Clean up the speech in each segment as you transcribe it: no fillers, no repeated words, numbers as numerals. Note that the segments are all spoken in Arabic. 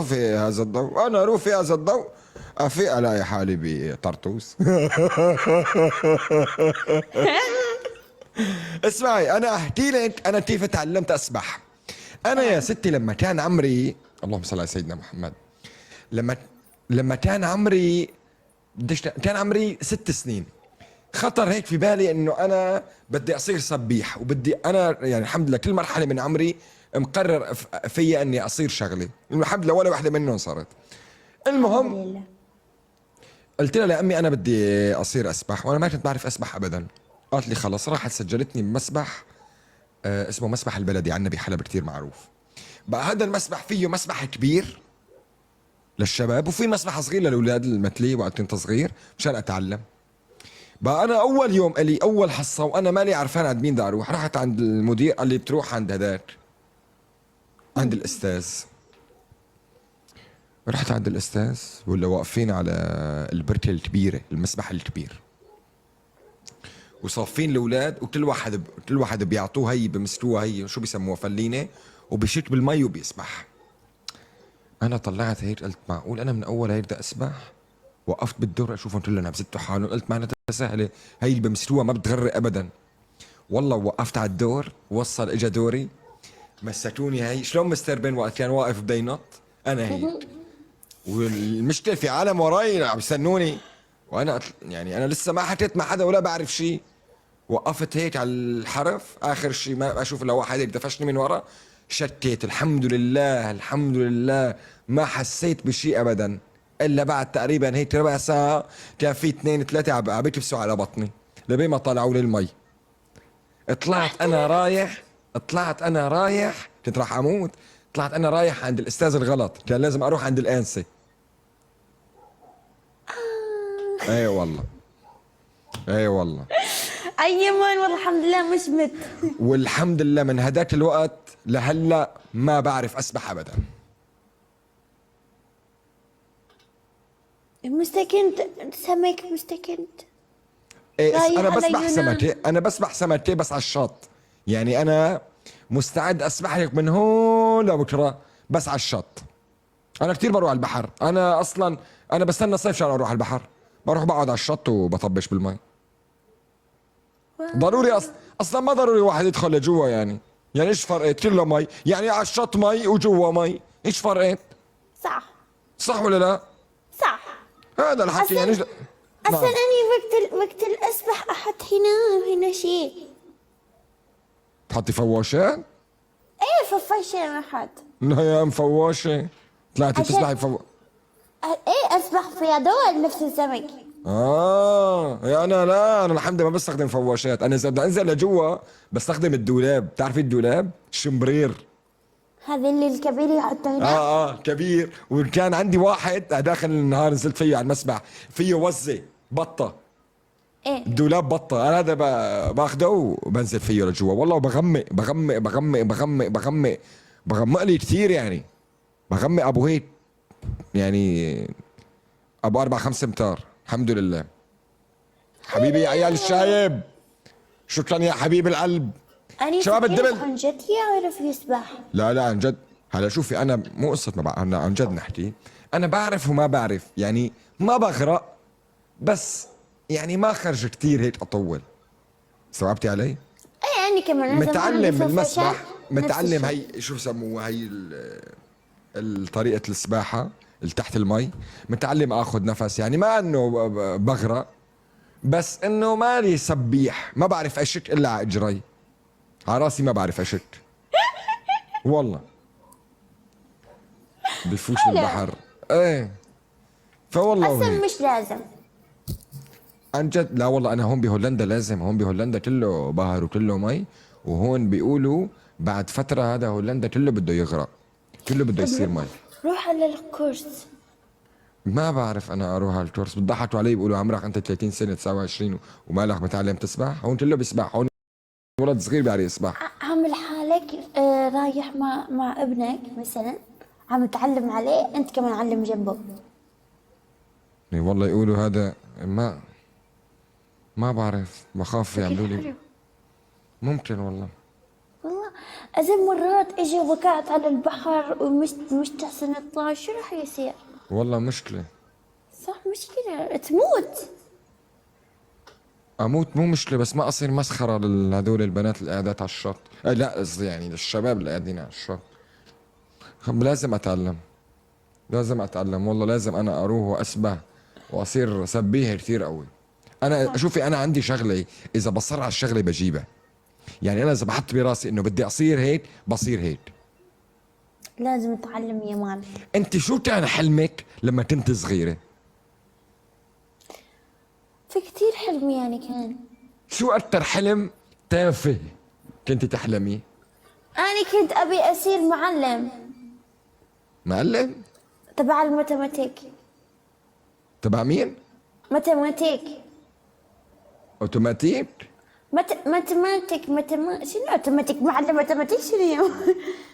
في هذا الضوء، أنا أروح في هذا الضوء أفيق ألاقي حالي بطرطوس. اسمعي أنا أحكي لك أنا كيف تعلمت أسبح. أنا يا ستي لما كان عمري، اللهم صل على سيدنا محمد، لما لما كان عمري كان عمري 6 سنين، خطر هيك في بالي انه انا بدي اصير سبيح، وبدي انا يعني الحمد لله كل مرحله من عمري مقرر فيا اني اصير شغله، الحمد لله ولا وحده منهم صارت. الحمد المهم لله. قلت لها لامي انا بدي اصير اسبح، وانا ما كنت بعرف اسبح ابدا. قالت لي خلص، راحت سجلتني بمسبح اسمه مسبح البلدي عندنا بحلب، كتير معروف. بقى هذا المسبح فيه مسبح كبير للشباب وفي مسبح صغير للاولاد المثلي وقت كنت صغير مشان اتعلم. بقى انا اول يوم الي اول حصه وانا مالي عرفان عند مين بدي اروح، رحت عند المدير قال لي بتروح عند هداك، عند الاستاذ. رحت عند الاستاذ ولا واقفين على البركه الكبيره، المسبح الكبير، وصافين الاولاد وكل واحد بيعطوه هي بمسكوها، هي شو بيسموها فلينه، وبيشيك بالمي وبيسبح. انا طلعت هيك قلت معقول انا من اول هيك بدي اسبح؟ وقفت بالدور اشوفهم كلهم نفذتوا حالهم، قلت معناتها سهله هي اللي بمسكوها ما بتغرق ابدا. والله وقفت على الدور، وصل اجى دوري مسكوني هي شلون مستر بين وقت كان واقف بده ينط، انا هيك. والمشكله في عالم وراي عم يستنوني، وانا يعني انا لسه ما حكيت مع حدا ولا بعرف شيء. وقفت هيك على الحرف، اخر شيء ما اشوف الا واحد هيك دفشني من ورا، شكيت الحمد لله الحمد لله ما حسيت بشيء ابدا. الا بعد تقريبا هيك ربع ساعه كان في 2 3 عم بيكبسوا على بطني لبين ما طلعوا لي المي. طلعت انا رايح كنت راح اموت. طلعت انا رايح عند الاستاذ الغلط، كان لازم اروح عند الانسه. اي والله، اي والله. ايمن والله الحمد لله مش مت. والحمد لله من هداك الوقت لهلا ما بعرف اسبح ابدا. مستكنت سمك مستكنت. إيه رايح انا على بسبح يونان. سمكه، انا بسبح سمكه بس على الشط. يعني انا مستعد اسبح لك من هون لبكره بس على الشط. انا كثير بروح على البحر، انا اصلا انا بستنى صيف عشان اروح على البحر، بروح بقعد على الشط وبطبش بالمي. ضروري اصلا ما ضروري واحد يدخل لجوا يعني. يعني ايش فرقت؟ كله مي، يعني على الشط مي وجوا مي، ايش فرقت؟ صح صح ولا لا؟ صح. هذا الحكي يعني اصلا نعم. اني وقت الاسبح احط هنا شيء. تحطي فواشات؟ ايه ففشل ما حد. لا يا ام فواشه، طلعتي عشان تسبحي ايه اسبح في هذول نفس السمك. يا انا لا، انا الحمد لله ما بستخدم فواشات، انا اذا بدي انزل لجوا بستخدم الدولاب، بتعرفي الدولاب؟ الشمبرير. هذا اللي الكبير يحطه هنا. كبير. وكان عندي واحد داخل النهار نزلت فيه على المسبح، فيه وزه بطه، ايه الدولاب بطه، انا هذا باخده وبنزل فيه لجوا والله، وبغمق بغمق بغمق بغمق بغمق بغمق لي كثير يعني، بغمق ابو هيك يعني ابو 4 5 امتار الحمد لله. حبيبي يا عيال الشايب، شكرا يا حبيب القلب. اني شباب فكرت الدبل. عن جد يعرف يسبح. لا لا عن جد، هلا شوفي انا مو قصه ما بعرف، انا عن جد نحكي، انا بعرف وما بعرف يعني، ما بغرق بس يعني ما خرج كتير هيك اطول. استوعبتي علي؟ ايه يعني كمان لازم متعلم عندي المسبح، فوفشات متعلم نفس الشيء. هي شو بسموها هي طريقة السباحة اللي تحت المي، متعلم اخذ نفس، يعني ما انه بغرق بس انه مالي سبيح، ما بعرف اشك الا على اجري، على راسي ما بعرف اشك والله، بفوش بالبحر. ايه فوالله اصلا وهيك مش لازم. عن جد. لا والله انا هون بهولندا لازم، هون بهولندا كله بحر وكله مي، وهون بيقولوا بعد فترة هذا هولندا كله بده يغرق، كله بده طب يصير مي. روح على الكورس. ما بعرف انا اروح على الكورس، بتضحكوا علي بيقولوا عمرك انت 30 سنة 29 ومالك متعلم تسبح، هون كله بيسبح، هون ولد صغير بيعرف يسبح. عامل حالك رايح مع ابنك مثلا، عم تعلم عليه، انت كمان علم جنبه. إيه والله يقولوا هذا، ما بعرف، بخاف فكرة يعملوا لي. حلو ممكن والله. والله. إذا مرات إجي وقعت على البحر ومش تحسن أطلع، شو راح يصير؟ والله مشكلة. صح، مشكلة تموت. اموت مو مشكلة، بس ما اصير مسخرة لهدول البنات اللي قاعدات على الشط. لا قصدي يعني للشباب اللي قاعدين على الشط. لازم اتعلم، لازم اتعلم والله. لازم انا اروح واسبح واصير سبيح كثير قوي. انا شوفي، انا عندي شغلة اذا بصر على الشغلة بجيبها. يعني انا اذا بحط براسي انه بدي اصير هيك بصير هيك. لازم تعلم يا مان. انت شو كان حلمك لما كنت صغيرة؟ في كتير حلم يعني كان. شو اكثر حلم تافه كنت تحلمي؟ أنا كنت أبي أصير معلم معلم؟ تبع الماتيماتيك. تبع مين؟ ماتيماتيك. اوتوماتيك؟ ماتيماتيك شنو اوتوماتيك؟ معلم ماتيماتيك شنو؟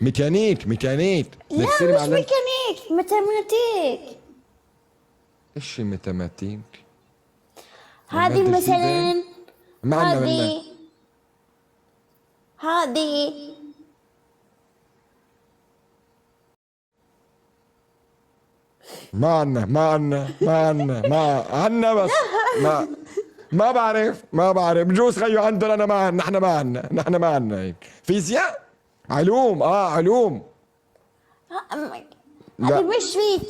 ميكانيك. لا بدك تصيري مش معلم؟ ميكانيك، ماتيماتيك. ايش ميتاماتيك؟ هذه مادة مثلا، جديدة؟ ما عنا منها. هذه ما عنا بس. ما بعرف بجوز خيو عندهم، انا ما عنا. نحن ما عنا هيك. فيزياء، علوم. علوم. لا هذه مش فيك.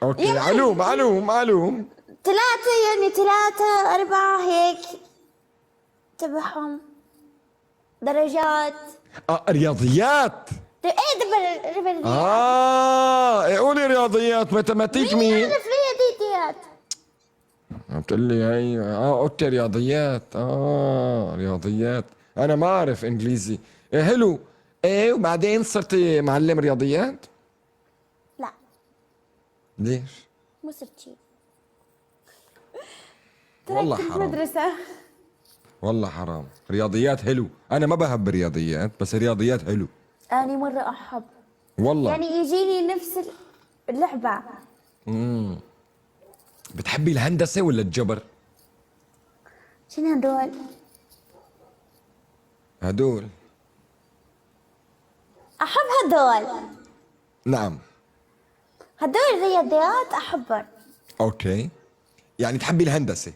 اوكي، يعني علوم. ثلاثة يعني 3 4 هيك تبعهم درجات. رياضيات. ايه دبل قولي رياضيات. ماتيماتيك مين مين؟ يعرف رياضيات؟ عم تقول لي هي اوكي رياضيات. رياضيات. انا ما اعرف انجليزي. حلو. ايه وبعدين صرتي معلم رياضيات؟ لا ليش؟ مو صرت شي. والله تركت حرام. المدرسة. والله حرام. رياضيات حلو، انا ما بحب الرياضيات بس الرياضيات حلو أنا مرة أحب، والله. يعني يجيني نفس اللعبة. بتحبي الهندسة ولا الجبر؟ شنو هدول؟ هدول أحب هدول. نعم. هدول الرياضيات أحبهم. اوكي، يعني تحبي الهندسة.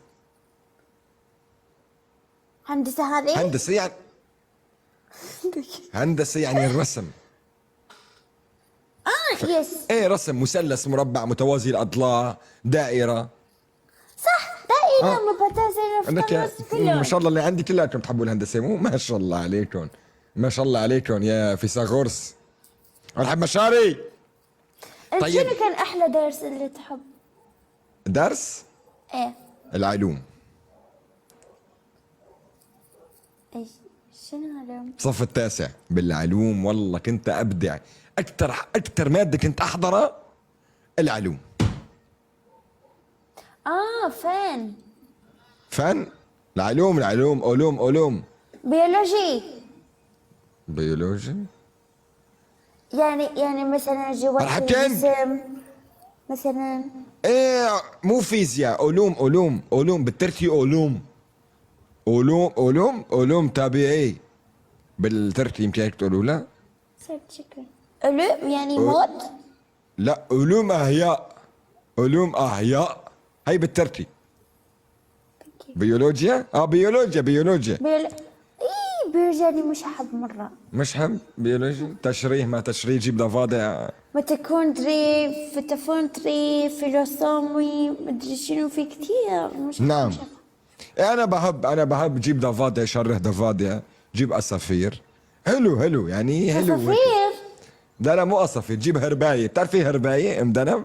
هندسة هذه؟ هندسة يعني هندسة يعني الرسم. يس ايه، رسم مثلث، مربع، متوازي الاضلاع، دائرة. صح، دائرة آه. متزنة عندك في كلهم. ما شاء الله اللي عندي كلياتكم تحبوا الهندسة، مو ما شاء الله عليكم. ما شاء الله عليكم يا فيثاغورس. انا بحب مشاري. انت طيب. شنو كان أحلى درس اللي تحب؟ درس ايه العلوم. ايش؟ شنو هذا؟ صف التاسع بالعلوم. والله كنت ابدع. اكثر ماده كنت احضرها العلوم. فن. فن. العلوم علوم. بيولوجي. بيولوجي. يعني مثلا جوات مرحبتين. الجسم مثلا. ايه، مو فيزياء. علوم بالتركي. علوم طبيعي بالتركي. يمكن هيك تقولوا. لا صرت شكرا. علوم يعني موت. لا، علوم احياء هي بالتركي. بيولوجيا. بيولوجيا. بيولوجيا أنا مش أحب مرة. مش حب بيولوجي. تشريح ما تشريح، جيب ضفادع. ميتوكوندري، فيتوفونتري، فيلوسومي، مدري شنو، في كتير مش نعم. مش أحب. انا بحب جيب ضفادع، شرح ضفادع، جيب اسافير. حلو يعني حلو. عصافير. لا مو اسافير، جيب هربايه. بتعرفي هربايه ام دنب؟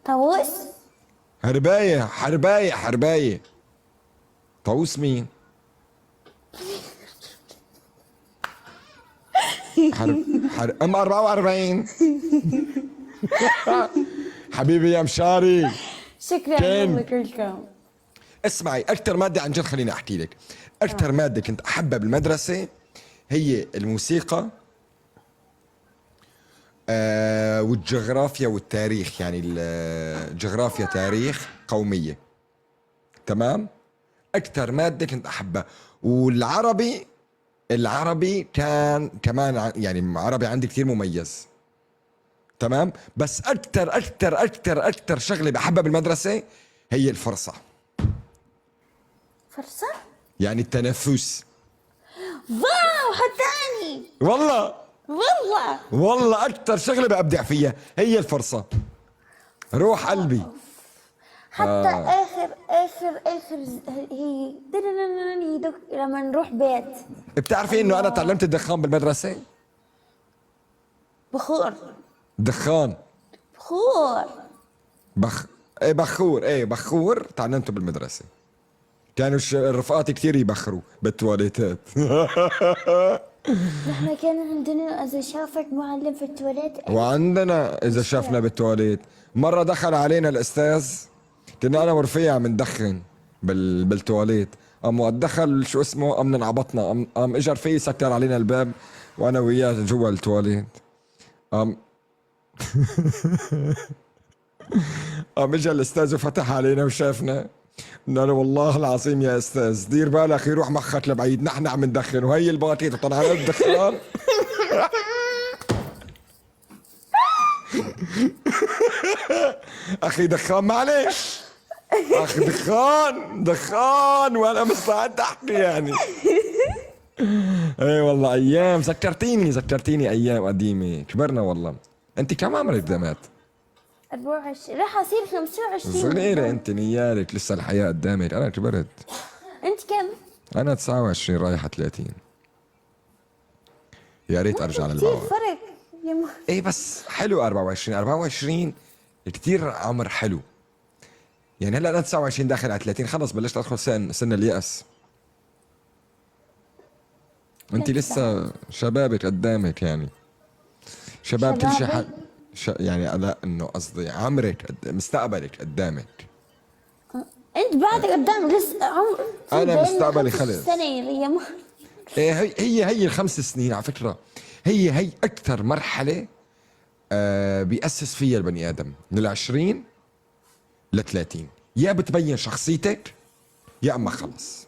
طاووس. حربايه. طاووس مين؟ ام 44. حبيبي يا مشاري. شكرا كان. لكم. اسمعي، اكثر ماده عن جد خليني احكي لك. اكثر ماده كنت احبها بالمدرسه هي الموسيقى والجغرافيا والتاريخ. يعني الجغرافيا تاريخ قوميه. تمام. اكثر ماده كنت احبها. والعربي العربي كان كمان يعني عربي عندي كثير مميز. تمام. بس اكثر شغله بحبها بالمدرسه هي الفرصه، فرصة. يعني التنفس. واو حتاني. والله والله. والله اكثر شغله بابدع فيها هي الفرصه، روح قلبي. حتى اخر هي لما نروح بيت بتعرفي انه انا تعلمت الدخان بالمدرسه؟ بخور. دخان. بخور. ايه بخور، ايه بخور تعلمته بالمدرسه. كانوا رفقاتي كثير يبخروا بالتواليتات. نحن كان عندنا اذا شافك معلم في التواليت وعندنا اذا شافنا بالتواليت. مره دخل علينا الاستاذ، كنا انا ورفيع مندخن بالتواليت. قام وقت دخل شو اسمه قام انعبطنا، قام اجى رفيع سكر علينا الباب وانا وياه جوا التواليت. قام قام اجى الاستاذ وفتح علينا وشافنا. قلنا له والله العظيم يا استاذ دير بالك يروح مخك لبعيد، نحن عم ندخن وهي الباطيط وطلعنا الدخان. اخي دخان معلش، اخي دخان وانا مستعد احكي يعني. اي والله ايام، ذكرتيني ايام قديمه، كبرنا والله. انت كم عمرك دمات؟ 24 راح اصير 25. صغيرة انت نيالك، لسه الحياة قدامك. انا كبرت. انت كم؟ انا 29 رايحة 30. يا ريت ارجع كثير للموعد. فرق يا ايه بس حلو 24 كتير عمر حلو. يعني هلا انا 29 داخل على 30، خلص بلشت ادخل سن اليأس. انت لسه شبابك قدامك يعني. شباب كل شيء شبابي؟ يعني لا انه قصدي عمرك مستقبلك قدامك. انت بعدك قدام لسه عمر أنا مستقبلي 5 خلص. سنة يا ما. ايه هي ال5 سنين على فكرة، هي اكثر مرحلة بيأسس فيها البني ادم من ال20 ل30. يا بتبين شخصيتك يا اما خلص.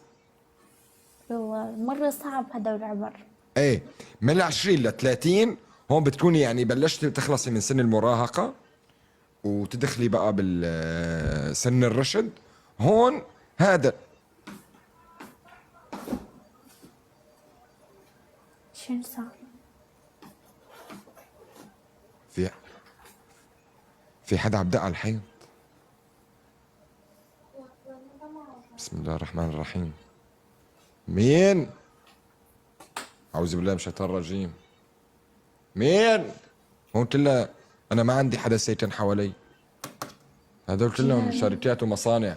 والله مرة صعب هذا العمر. ايه من ال20 ل30 هون بتكوني يعني بلشتي تخلصي من سن المراهقة وتدخلي بقى بالسن الرشد. هون هذا شنو صار؟ في حدا عم دق على الحيط. بسم الله الرحمن الرحيم. مين؟ أعوذ بالله من الشيطان الرجيم. مين؟ هون كلها أنا ما عندي حدا سيكن حوالي، هدول كلهم شركات ومصانع.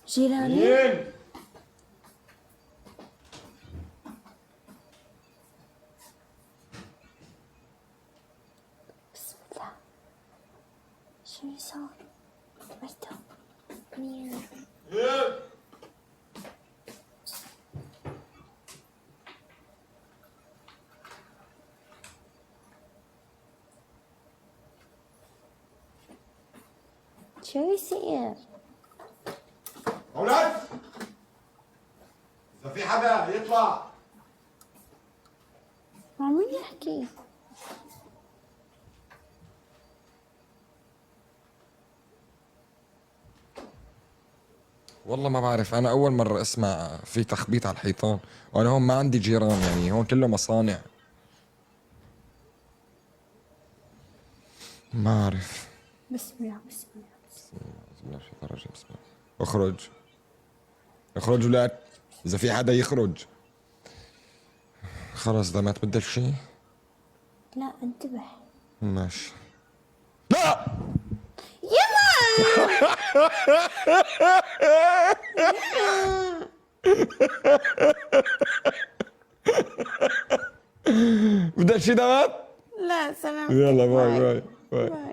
جيراني؟ مين؟ بسم الله. شنو صار؟ مرتو. مين؟ شو يصير؟ أولاد إذا في حدا يطلع. مع مين يحكي؟ والله ما بعرف، أنا أول مرة أسمع في تخبيط على الحيطان، وأنا هون ما عندي جيران يعني، هون كله مصانع. ما أعرف. بسم الله بسم الله. بسم الله الرحمن الرحيم. بسم الله. اخرج ولاد، إذا في حدا يخرج. خلص ده ما تبدل شيء. لا انتبه. ماشي. لا يما. بدل شيء دوات. لا سلام. يلا باي باي باي. باي.